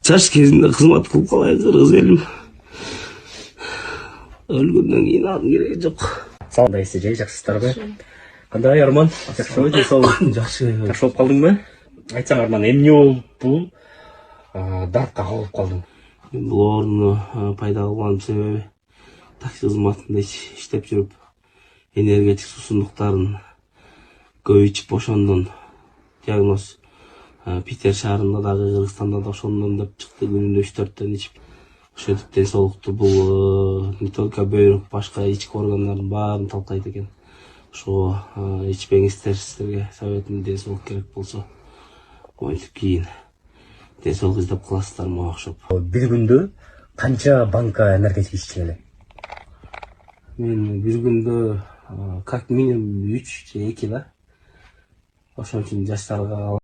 Жаш кезинде кызмат кылып калай кыргыз элим. Өлгөндөн кийин анын кереги жок. Салдайсыз же, жакшысыздарбы? Кандай Арман? Жакшыбы, ден соолук? Жакшы. Жакшы болуп калдыңбы? Айтсаң Арман, эмне болуп дартка кабылып калдың? Бул орунду пайда кылганын себеби такси кызматында иштеп жүрүп энергетик суусундуктарын көп ичип ошондон диагноз Питер шаарында дагы Кыргызстанда да ошондон деп чыкты. Күнүнө 3-4төн ичип ошентип ден соолукту бул не только бөйрөк, башка ички органдардын баарын талкайт экен. Ошого ичпеңиздер, силерге советим, ден соолук керек болсо монтип кийин ден соолук издеп каласыздар мага окшоп. Бир күндө канча банка энергетик иччиң эле? Мен бир күндө как минимум 3 же 2 да. Ошон үчүн жаштарга